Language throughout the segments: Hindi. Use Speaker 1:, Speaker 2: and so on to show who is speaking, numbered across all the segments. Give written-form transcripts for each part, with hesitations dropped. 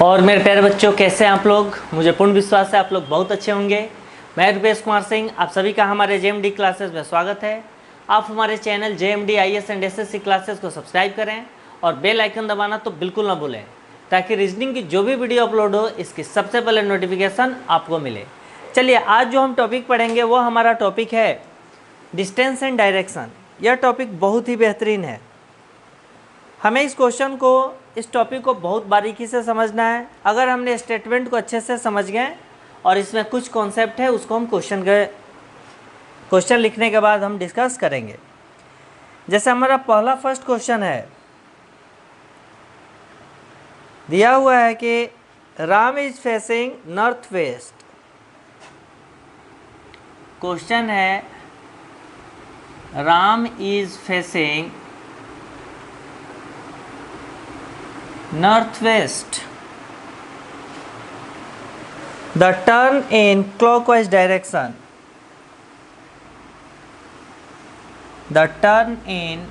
Speaker 1: और मेरे प्यारे बच्चों, कैसे हैं आप लोग। मुझे पूर्ण विश्वास है आप लोग बहुत अच्छे होंगे। मैं रुपेश कुमार सिंह, आप सभी का हमारे जेएमडी क्लासेस में स्वागत है। आप हमारे channel JMD IAS and SSC classes को सब्सक्राइब करें और बेल आइकन दबाना तो बिल्कुल ना भूलें, ताकि रीजनिंग की जो भी वीडियो अपलोड हो इसकी सबसे पहले नोटिफिकेशन आपको मिले। चलिए, आज जो हम टॉपिक पढ़ेंगे वो हमारा टॉपिक है डिस्टेंस एंड डायरेक्शन। यह टॉपिक बहुत ही बेहतरीन है। हमें इस टॉपिक को बहुत बारीकी से समझना है। अगर हमने स्टेटमेंट को अच्छे से समझ गए और इसमें कुछ कॉन्सेप्ट है उसको हम क्वेश्चन लिखने के बाद हम डिस्कस करेंगे। जैसे हमारा पहला फर्स्ट क्वेश्चन है, दिया हुआ है कि Ram is facing north west. Question है Ram is facing northwest. The turn in clockwise direction. The turn in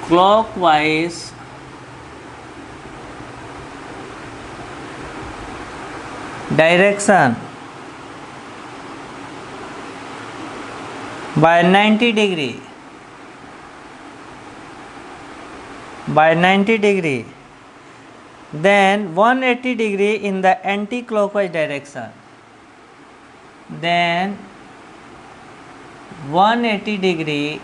Speaker 1: clockwise direction by 90 degree, then 180 degree in the anti-clockwise direction, then 180 degree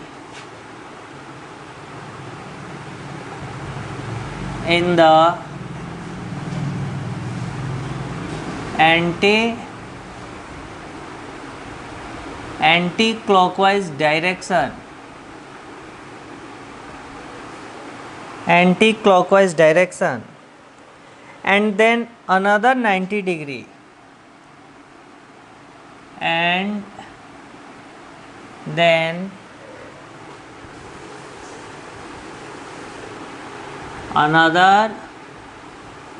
Speaker 1: in the anti-clockwise direction, and then another 90 degree, and then another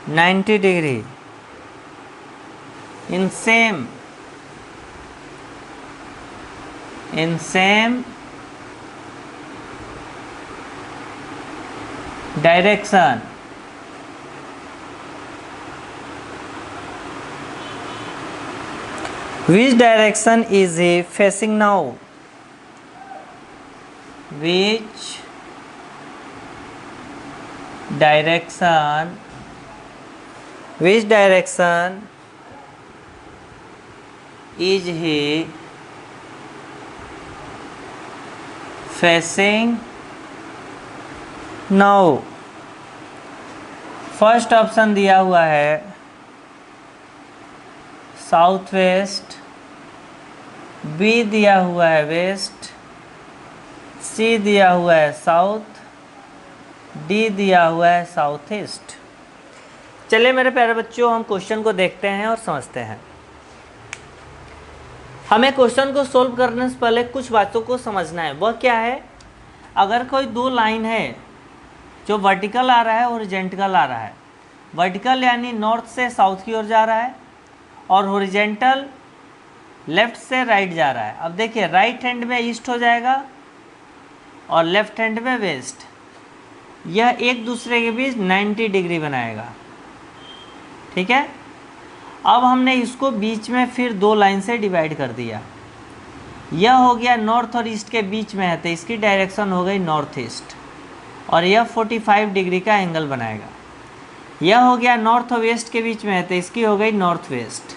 Speaker 1: 90 degree in same direction. Which direction is he facing now? Which direction is he facing now? First option दिया हुआ है साउथ वेस्ट, बी दिया हुआ है वेस्ट, सी दिया हुआ है साउथ, डी दिया हुआ है साउथ ईस्ट। चलिए मेरे प्यारे बच्चों, हम क्वेश्चन को देखते हैं और समझते हैं। हमें क्वेश्चन को सोल्व करने से पहले कुछ बातों को समझना है। वह क्या है? अगर कोई दो लाइन है जो वर्टिकल आ रहा है और हॉरिजॉन्टल आ रहा है, वर्टिकल यानी नॉर्थ से साउथ की ओर जा रहा है और हॉरिजॉन्टल लेफ्ट से राइट जा रहा है। अब देखिए, राइट हैंड में ईस्ट हो जाएगा और लेफ्ट हैंड में वेस्ट। यह एक दूसरे के बीच 90 डिग्री बनाएगा, ठीक है। अब हमने इसको बीच में फिर दो लाइन से डिवाइड कर दिया। यह हो गया नॉर्थ और ईस्ट के बीच में है तो इसकी डायरेक्शन हो गई नॉर्थ ईस्ट, और यह 45 डिग्री का एंगल बनाएगा। यह हो गया नॉर्थ और वेस्ट के बीच में है तो इसकी हो गई नॉर्थ वेस्ट।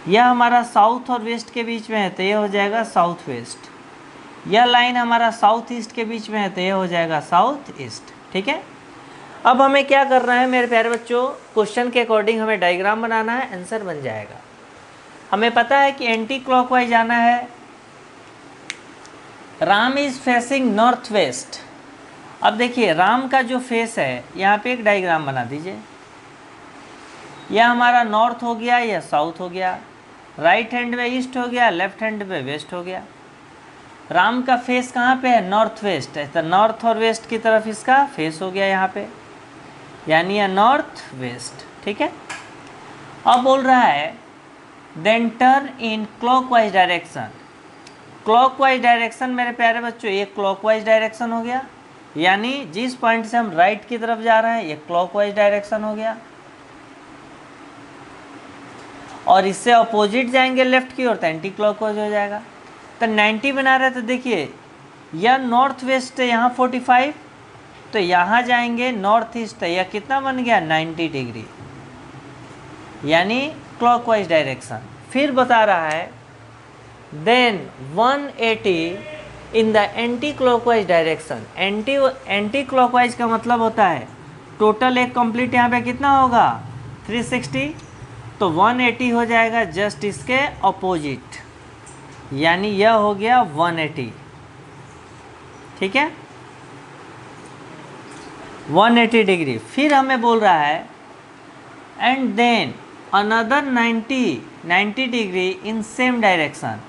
Speaker 1: यह हमारा साउथ और वेस्ट के बीच में है तो यह हो जाएगा साउथ वेस्ट। यह लाइन हमारा साउथ ईस्ट के बीच में है तो यह हो जाएगा साउथ ईस्ट, ठीक है। अब हमें क्या करना है मेरे प्यारे बच्चों, क्वेश्चन के अकॉर्डिंग हमें डायग्राम बनाना है, आंसर बन जाएगा। हमें पता है कि एंटी क्लॉकवाइज जाना है। Ram is facing north waste. अब देखिए, राम का जो फेस है यहाँ पे एक डायग्राम बना दीजिए। यह हमारा नॉर्थ हो गया, यह साउथ हो गया, राइट हैंड में ईस्ट हो गया, लेफ्ट हैंड में वेस्ट हो गया। राम का फेस कहाँ पे है? नॉर्थ वेस्ट है, तो नॉर्थ और वेस्ट की तरफ इसका फेस हो गया यहाँ पे, यानी यह नॉर्थ वेस्ट, ठीक है। अब बोल रहा है then turn in clockwise direction. Clockwise direction मेरे प्यारे बच्चों, ये क्लॉकवाइज डायरेक्शन हो गया, यानी जिस पॉइंट से हम राइट की तरफ जा रहे हैं ये क्लॉकवाइज डायरेक्शन हो गया, और इससे अपोजिट जाएंगे लेफ्ट की ओर तो एंटी क्लॉकवाइज हो जाएगा। तो 90 बना रहे तो देखिए यह नॉर्थ वेस्ट है, यहाँ 45, तो यहाँ जाएंगे नॉर्थ ईस्ट है, यह कितना बन गया 90 डिग्री, यानी क्लॉकवाइज डायरेक्शन। फिर बता रहा है then 180 in the anti clockwise direction. Anti clockwise का मतलब होता है टोटल एक कंप्लीट यहाँ पे कितना होगा 360, तो 180 हो जाएगा जस्ट इसके अपोजिट, यानी यह हो गया 180। ठीक है, 180 डिग्री। फिर हमें बोल रहा है and then another 90 degree in same direction.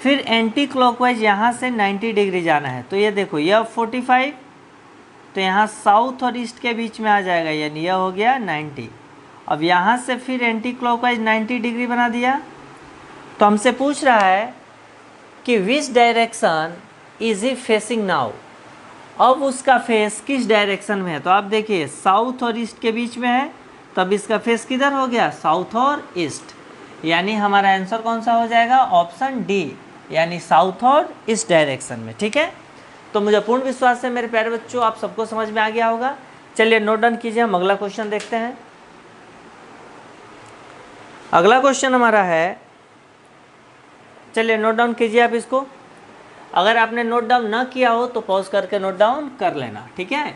Speaker 1: फिर एंटी क्लॉकवाइज यहाँ से 90 डिग्री जाना है, तो ये देखो यह 45, तो यहाँ साउथ और ईस्ट के बीच में आ जाएगा, यानी यह हो गया 90। अब यहाँ से फिर एंटी क्लॉकवाइज 90 डिग्री बना दिया, तो हमसे पूछ रहा है कि which direction is he facing now. अब उसका फेस किस डायरेक्शन में है, तो आप देखिए साउथ और ईस्ट के बीच में है, तब इसका फेस किधर हो गया साउथ और ईस्ट, यानी हमारा आंसर कौन सा हो जाएगा ऑप्शन डी, यानी साउथ और ईस्ट डायरेक्शन में। ठीक है, तो मुझे पूर्ण विश्वास है मेरे प्यारे बच्चों आप सबको समझ में आ गया होगा। चलिए नोट डाउन कीजिए, हम अगला क्वेश्चन देखते हैं। अगला क्वेश्चन हमारा है, चलिए नोट डाउन कीजिए आप इसको। अगर आपने नोट डाउन ना किया हो तो पॉज करके नोट डाउन कर लेना। ठीक है,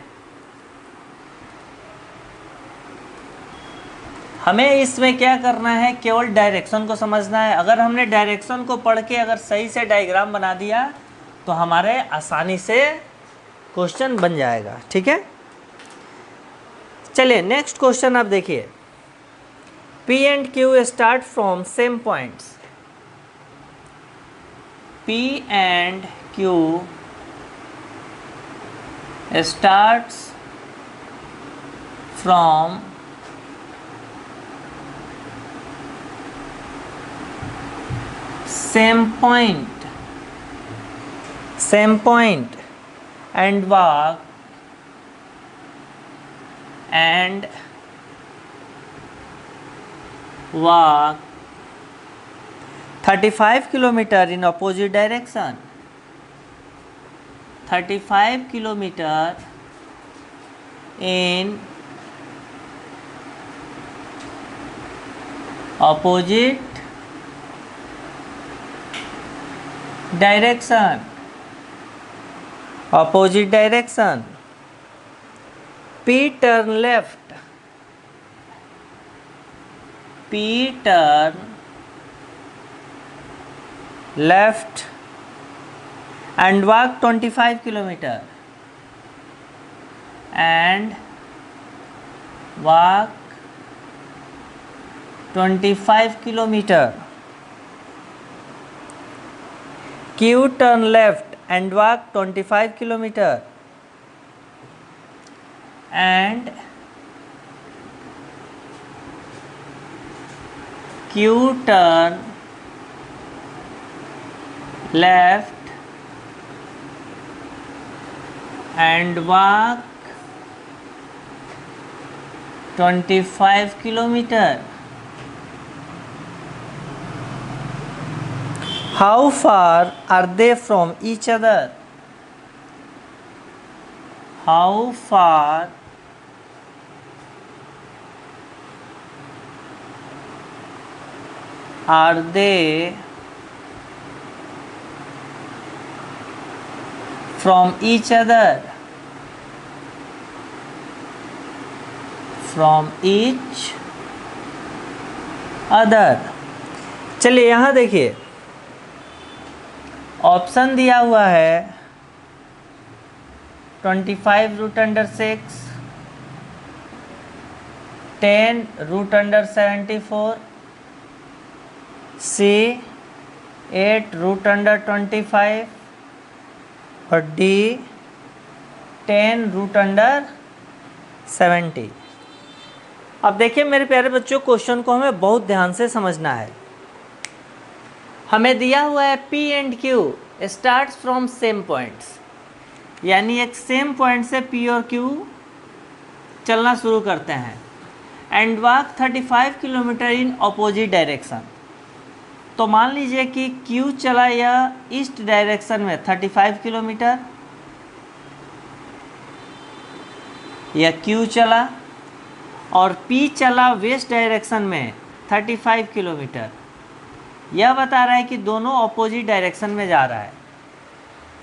Speaker 1: हमें इसमें क्या करना है, केवल डायरेक्शन को समझना है। अगर हमने डायरेक्शन को पढ़ के अगर सही से डायग्राम बना दिया तो हमारे आसानी से क्वेश्चन बन जाएगा। ठीक है, चलिए नेक्स्ट क्वेश्चन आप देखिए। P and Q start from same points. P and Q starts from same point and walk walk 35 kilometer in opposite direction. 35 kilometer in opposite direction. Opposite direction. P turn left. P turn left and walk 25 kilometer and walk 25 kilometer. Q turn left and walk 25 kilometer and Q turn left and walk 25 kilometer. How far are they from each other? How far are they from each other? From each other. चलिए यहाँ देखिए ऑप्शन दिया हुआ है 25 root under 6, 10 root under 74, C 8 root under 25 और D 10 रूट अंडर 70। अब देखिए मेरे प्यारे बच्चों क्वेश्चन को हमें बहुत ध्यान से समझना है। हमें दिया हुआ है P and Q starts from same points, यानी एक सेम पॉइंट से P और Q चलना शुरू करते हैं and walk 35 kilometre in opposite direction. तो मान लीजिए कि Q चला या ईस्ट डायरेक्शन में 35 किलोमीटर, या Q चला और P चला वेस्ट डायरेक्शन में 35 किलोमीटर। यह बता रहा है कि दोनों अपोजिट डायरेक्शन में जा रहा है।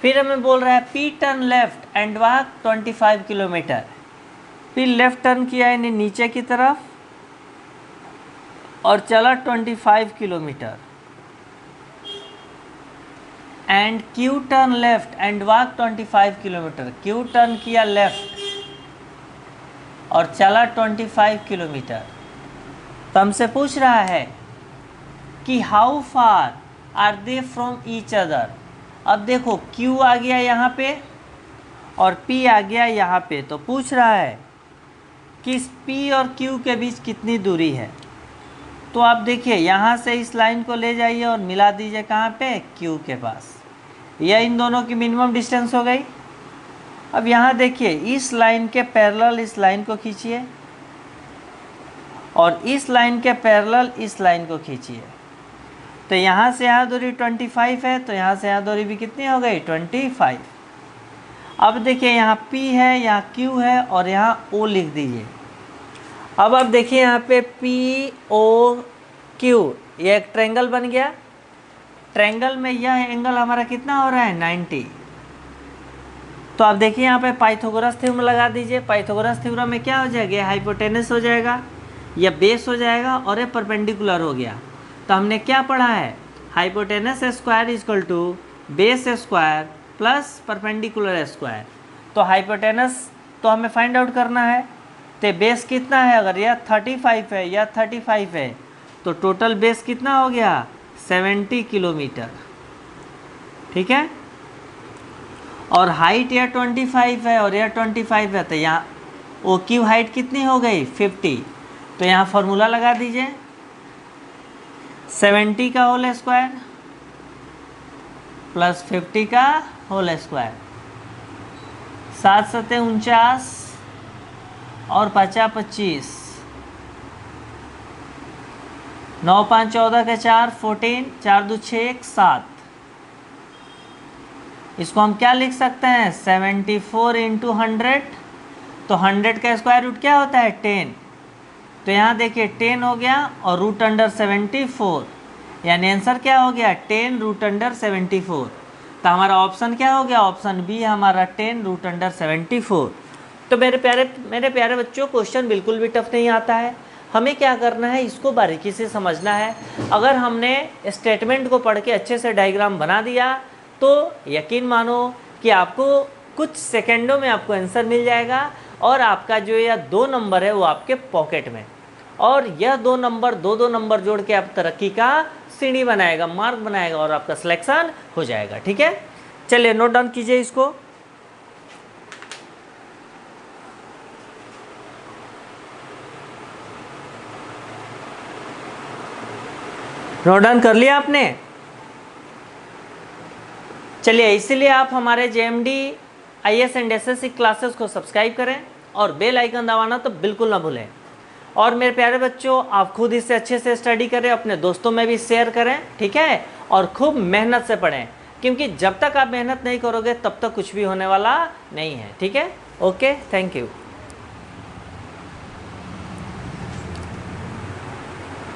Speaker 1: फिर हमें बोल रहा है P turn left and walk 25 kilometre. फिर लेफ्ट टर्न किया यानी नीचे की तरफ और चला 25 kilometre. And Q turn left and walk 25 kilometre. Q turn किया लेफ्ट और चला 25 किलोमीटर। तो हमसे पूछ रहा है कि how far are they from each other. अब देखो Q आ गया यहाँ पे और P आ गया यहाँ पे, तो पूछ रहा है कि इस P और Q के बीच कितनी दूरी है। तो आप देखिए यहाँ से इस लाइन को ले जाइए और मिला दीजिए कहाँ पे, Q के पास। यह इन दोनों की मिनिमम डिस्टेंस हो गई। अब यहाँ देखिए इस लाइन के पैरेलल इस लाइन को खींचिए और इस लाइन के पैरेलल इस लाइन को खींचिए। तो यहाँ से यहाँ दूरी 25 है, तो यहाँ से यहाँ दूरी भी कितनी हो गई, 25। अब देखिए यहाँ P है, यहाँ Q है और यहाँ O लिख दीजिए। अब आप देखिए यहाँ पे POQ ये एक ट्रायंगल बन गया। ट्रायंगल में यह एंगल हमारा कितना हो रहा है, 90। तो आप देखिए यहाँ पे पाइथागोरस थ्योरम लगा दीजिए। पाइथागोरस थ्योरम में क्या हो जाएगा, हाइपोटेनस हो जाएगा, या बेस हो जाएगा और ये परपेंडिकुलर हो गया। तो हमने क्या पढ़ा है, hypotenuse square equal to base square plus perpendicular square. तो हाइपोटेनस तो हमें फाइंड आउट करना है, तो बेस कितना है, अगर यह 35 है या 35 है तो टोटल बेस कितना हो गया, 70 किलोमीटर। ठीक है, और हाइट यह 25 है और यह 25 है, तो यहाँ OQ हाइट कितनी हो गई, 50। तो यहाँ फॉर्मूला लगा दीजिए, 70 का होल स्क्वायर प्लस 50 का होल स्क्वायर, 7 सत्ते 49 और 50 25, 9 5 14 के 4 14, 4 2 6 1 7। इसको हम क्या लिख सकते हैं, 74 इंटू 100। तो 100 का स्क्वायर रूट क्या होता है, 10। तो यहाँ देखिए 10 हो गया और रूट अंडर 74, यानी आंसर क्या हो गया, 10 रूट अंडर 74। तो हमारा ऑप्शन क्या हो गया, ऑप्शन बी हमारा 10 रूट अंडर 74। तो मेरे प्यारे बच्चों, क्वेश्चन बिल्कुल भी टफ नहीं आता है। हमें क्या करना है, इसको बारीकी से समझना है। अगर हमने स्टेटमेंट को पढ़ के अच्छे से डायग्राम बना दिया तो यकीन मानो कि आपको कुछ सेकंडों में आपको आंसर मिल जाएगा और आपका जो यह 2 नंबर है वो आपके पॉकेट में। और यह 2 नंबर 2 नंबर जोड़ के आप तरक्की का सीढ़ी बनाएगा, मार्क बनाएगा और आपका सिलेक्शन हो जाएगा। ठीक है, चलिए नोट डाउन कीजिए इसको। नोट डाउन कर लिया आपने? चलिए, इसीलिए आप हमारे JMD IS and SSC classes को सब्सक्राइब करें और बेल आइकन दबाना तो बिल्कुल ना भूलें। और मेरे प्यारे बच्चों, आप खुद इससे अच्छे से स्टडी करें, अपने दोस्तों में भी शेयर करें। ठीक है, और खूब मेहनत से पढ़ें, क्योंकि जब तक आप मेहनत नहीं करोगे तब तक कुछ भी होने वाला नहीं है। ठीक है, ओके, थैंक यू।